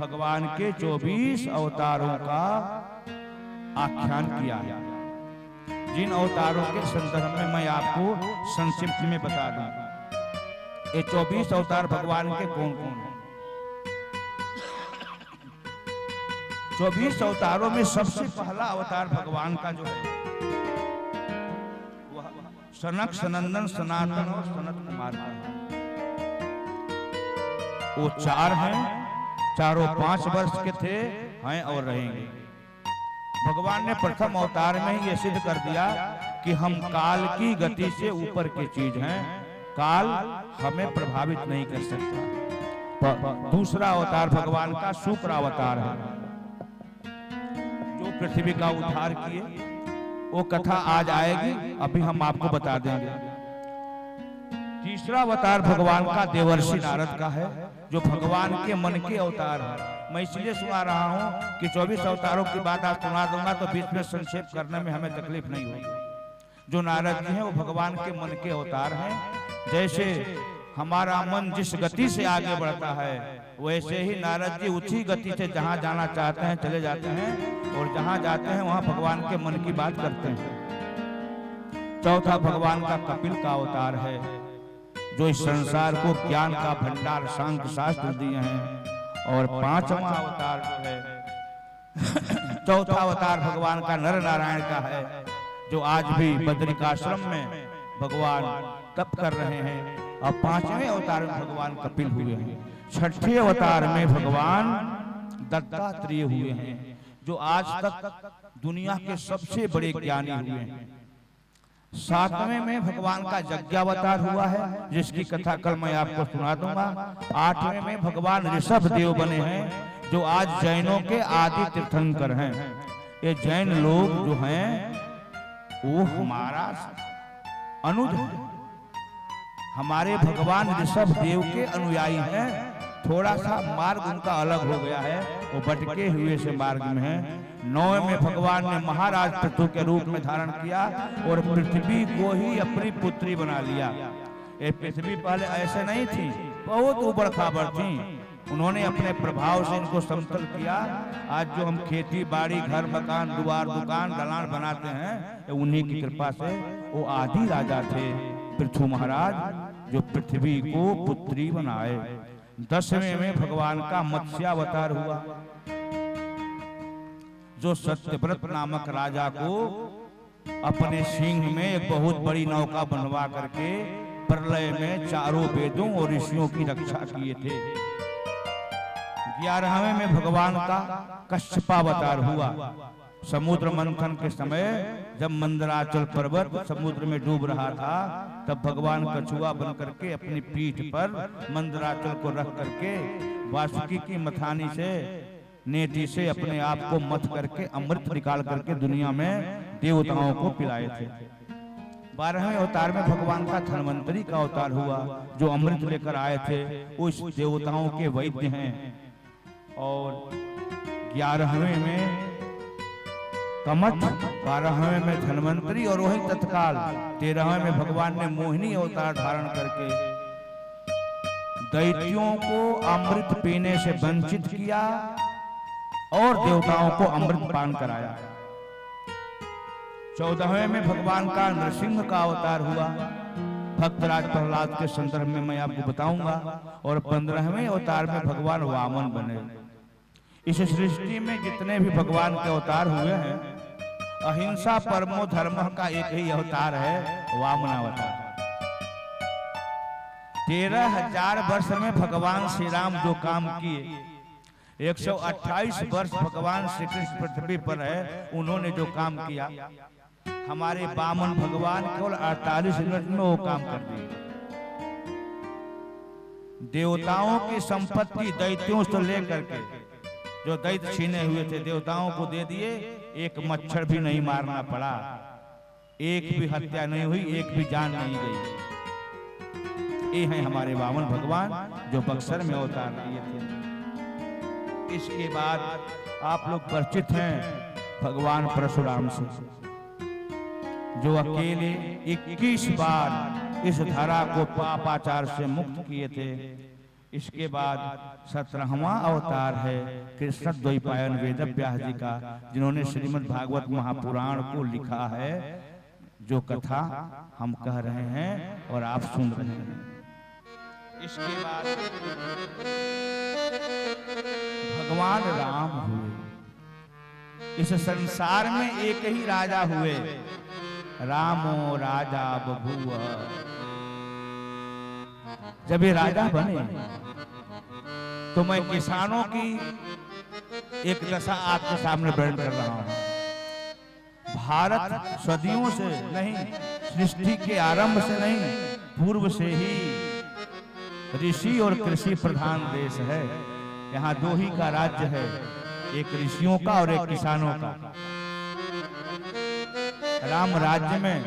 भगवान के 24 अवतारों का आख्यान किया है। जिन अवतारों के संदर्भ में मैं आपको संक्षिप्त में बता दूं, ये 24 अवतार भगवान के कौन कौन हैं? 24 अवतारों में सबसे पहला अवतार भगवान का जो है वह सनक सनंदन सनातन और सनत कुमार का है। वो 4 हैं, चारों 5 वर्ष के थे, हैं और रहेंगे। भगवान ने प्रथम अवतार में ही यह सिद्ध कर दिया कि हम काल की गति से ऊपर की चीज हैं, काल हमें प्रभावित नहीं कर सकता। दूसरा अवतार भगवान का शुक्र अवतार है, जो पृथ्वी का उद्धार किए। वो कथा आज आएगी, अभी हम आपको बता देंगे। तीसरा अवतार भगवान का देवर्षि नारद का है, जो भगवान के मन के अवतार है। मैं इसलिए सुना रहा हूं कि 24 अवतारों की बात आज सुना दूंगा तो बीच में संक्षेप करने में हमें तकलीफ नहीं होगी। जो नारद जी हैं वो भगवान के मन के अवतार हैं। जैसे हमारा मन जिस गति से आगे बढ़ता है, वैसे ही नारद जी उसी गति से जहां जाना चाहते हैं चले जाते हैं, और जहां जाते हैं वहां भगवान के मन की बात करते हैं। चौथा भगवान का कपिल का अवतार है, जो इस संसार को ज्ञान का भंडार सांख्य शास्त्र दिए हैं। और 5वां अवतार जो है चौथा अवतार भगवान का नर नारायण का है, जो आज भी बद्रिकाश्रम में भगवान तप कर रहे हैं। और 5वें अवतार में भगवान कपिल हुए हैं। 6ठे अवतार में भगवान दत्तात्रेय हुए हैं, जो आज तक दुनिया के सबसे बड़े ज्ञानी हुए हैं। 7वें में भगवान का यज्ञावतार हुआ है, जिसकी कथा कल मैं आपको सुना दूंगा। 8वें में भगवान ऋषभ देव बने हैं, जो आज जैनों के आदि तीर्थंकर हैं। ये जैन लोग जो हैं वो हमारा अनुज है, हमारे भगवान ऋषभ देव के अनुयायी हैं। थोड़ा सा मार्ग उनका अलग हो गया है, वो भटके हुए से मार्ग में है। 9वें में भगवान ने महाराज पृथु के रूप में धारण किया और पृथ्वी को ही अपनी पुत्री बना लिया। ये पृथ्वी पहले ऐसे नहीं थी, बहुत ऊबड़ खाबड़ थी। उन्होंने अपने प्रभाव से इनको समतल किया। आज जो हम खेती बाड़ी घर मकान द्वार दुकान दलान बनाते हैं, उन्हीं की कृपा से। वो आदि राजा थे पृथु महाराज, जो पृथ्वी को पुत्री बनाए। 10वें में भगवान का मत्स्यावतार हुआ, जो सत्यव्रत नामक राजा को अपने सिंह में एक बहुत बड़ी नौका बनवा करके प्रलय में चारों वेदों और ऋषियों की रक्षा किए थे। 11वें में भगवान का कश्यपावतार हुआ। समुद्र मंथन के समय जब मंदराचल पर्वत समुद्र में डूब रहा था, तब भगवान कछुआ बन करके अपनी पीठ पर मंदराचल को रख करके वासुकी की मथानी से नेटी से अपने आप को मथ करके अमृत निकाल करके दुनिया में देवताओं को पिलाए थे। 12वें अवतार में भगवान का धन्वंतरी का अवतार हुआ, जो अमृत लेकर आए थे। वो इस देवताओं के वैद्य हैं। और 11वें में कमठ, 12वें में धन्वंतरी, और वही तत्काल 13वें में भगवान ने मोहिनी अवतार धारण करके दैत्यों को अमृत पीने से वंचित किया और देवताओं को अमृत पान कराया। 14वें में भगवान का नरसिंह का अवतार हुआ, भक्तराज प्रहलाद के संदर्भ में मैं आपको बताऊंगा। और 15वें अवतार में भगवान वामन बने। इस सृष्टि में जितने भी भगवान के अवतार हुए हैं, अहिंसा परमो धर्म का एक ही अवतार है, वामन अवतार। 13,000 वर्ष में भगवान श्री राम जो काम किए, 128 वर्ष भगवान श्री कृष्ण पृथ्वी पर है, उन्होंने जो काम किया, हमारे वामन भगवान केवल 48 मिनट में वो काम कर दिए। देवताओं की संपत्ति दैत्यों से लेकर के जो दैत्य छीने हुए थे, देवताओं को दे दिए। एक मच्छर भी नहीं मारना पड़ा, एक भी हत्या नहीं हुई, एक भी जान नहीं गई। ये हैं हमारे वामन भगवान, जो बक्सर में अवतार लिए थे। इसके बाद आप लोग परिचित हैं भगवान परशुराम से, जो अकेले 21 बार इस धरा को पापाचार से मुक्त किए थे। इसके बाद 17वां अवतार है कृष्ण द्वैपायन वेद व्यास जी का, जिन्होंने श्रीमद् भागवत महापुराण को लिखा है, जो कथा हम कह रहे हैं और आप सुन रहे हैं। इसके बाद भगवान राम हुए। इस संसार में एक ही राजा हुए, रामो राजा बभूव। जब ये राजा बने तो मैं किसानों की एक दशा आपके सामने वर्णन कर रहा हूं। भारत सदियों से नहीं, सृष्टि के आरंभ से नहीं, पूर्व से ही ऋषि और कृषि प्रधान देश है। यहाँ दो ही का राज्य है, एक ऋषियों का और एक किसानों का। राम राज्य में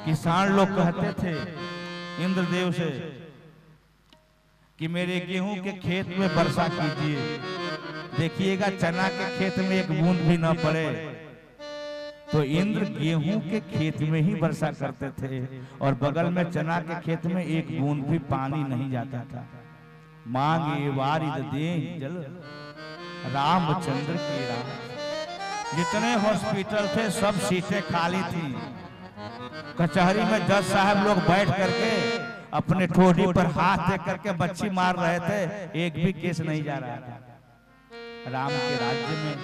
किसान लोग कहते थे इंद्रदेव से कि मेरे गेहूं के खेत में वर्षा कीजिए, देखिएगा चना के खेत में एक बूंद भी न पड़े। तो इंद्र गेहूं के खेत में ही वर्षा करते थे और बगल में चना के खेत में एक बूंद भी पानी नहीं जाता था। मांगे वारिद दे जल रामचंद्र के राम। जितने हॉस्पिटल थे सब सीटें खाली थी। कचहरी में जज साहब लोग बैठ करके अपने ठोड़ी पर हाथ दे करके बच्ची मार रहे थे, एक भी केस नहीं जा रहा था। राम के राज्य में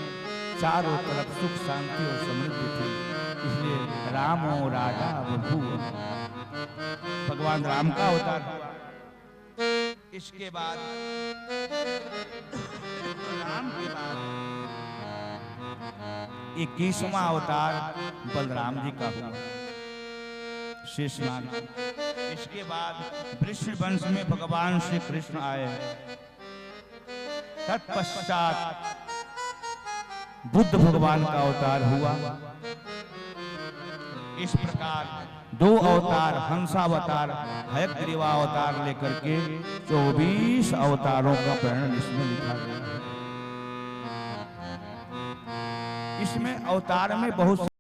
चारों तरफ सुख शांति और समृद्धि थी, इसलिए राम और राजा बभूव। भगवान राम का अवतार हुआ। इसके बाद राम के बाद 21वां अवतार बलराम जी का हुआ, शेषनाग। इसके बाद वृषभ वंश में भगवान श्री कृष्ण आए। तत्पश्चात बुद्ध भगवान का अवतार हुआ। इस प्रकार दो अवतार, हंसावतार, हयग्रीवा अवतार लेकर के 24 अवतारों का वर्णन इसमें लिखा गया है। इसमें अवतार में बहुत